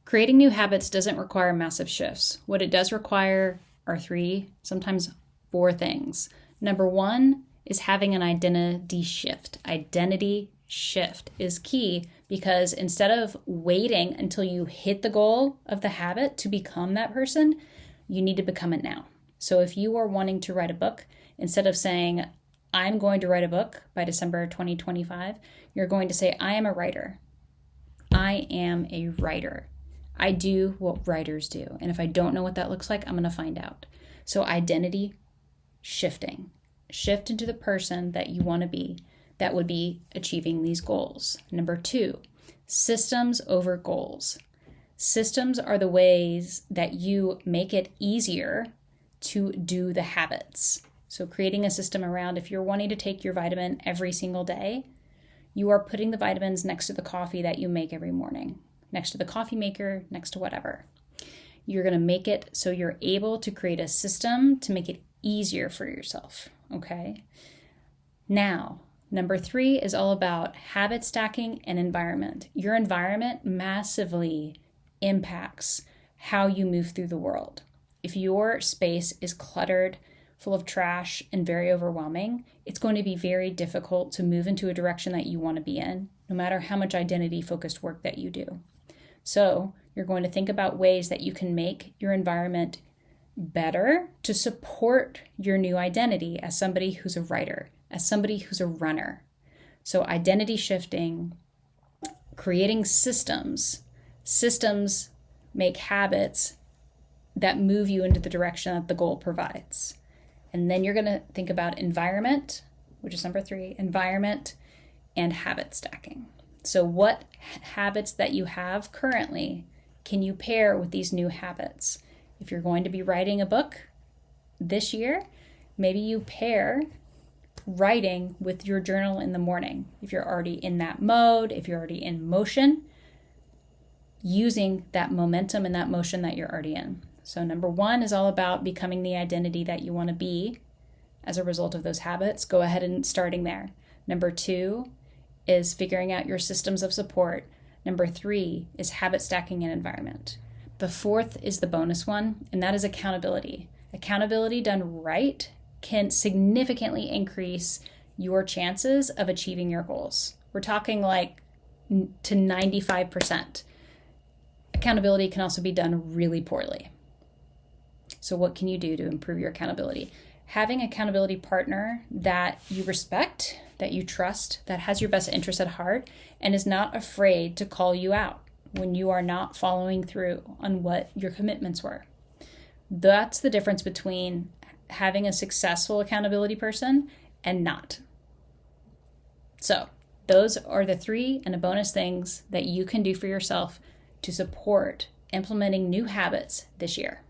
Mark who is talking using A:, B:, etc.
A: Creating new habits doesn't require massive shifts. What it does require are 3, sometimes 4 things. Number 1 is having an identity shift. Identity shift is key because instead of waiting until you hit the goal of the habit to become that person, you need to become it now. So if you are wanting to write a book, instead of saying, I'm going to write a book by December 2025, you're going to say, I am a writer. I am a writer. I do what writers do. And if I don't know what that looks like, I'm going to find out. So identity shifting. Shift into the person that you want to be that would be achieving these goals. Number 2, systems over goals. Systems are the ways that you make it easier to do the habits. So creating a system around if you're wanting to take your vitamin every single day, you are putting the vitamins next to the coffee that you make every morning, next to the coffee maker, next to whatever. You're going to make it so you're able to create a system to make it easier for yourself, okay? Now, number 3 is all about habit stacking and environment. Your environment massively impacts how you move through the world. If your space is cluttered, full of trash, and very overwhelming, it's going to be very difficult to move into a direction that you want to be in, no matter how much identity-focused work that you do. So you're going to think about ways that you can make your environment better to support your new identity as somebody who's a writer, as somebody who's a runner. So identity shifting, creating systems. Systems make habits that move you into the direction that the goal provides. And then you're going to think about environment, which is number 3, environment and habit stacking. So what habits that you have currently can you pair with these new habits? If you're going to be writing a book this year, maybe you pair writing with your journal in the morning. If you're already in that mode, if you're already in motion, using that momentum and that motion that you're already in. So number 1 is all about becoming the identity that you want to be as a result of those habits. Go ahead and starting there. Number 2 is figuring out your systems of support. Number 3 is habit stacking and environment. The 4th is the bonus one, and that is accountability. Accountability done right can significantly increase your chances of achieving your goals. We're talking like to 95%. Accountability can also be done really poorly. So what can you do to improve your accountability? Having an accountability partner that you respect, that you trust, that has your best interest at heart, and is not afraid to call you out when you are not following through on what your commitments were. That's the difference between having a successful accountability person and not. So those are the 3 and a bonus things that you can do for yourself to support implementing new habits this year.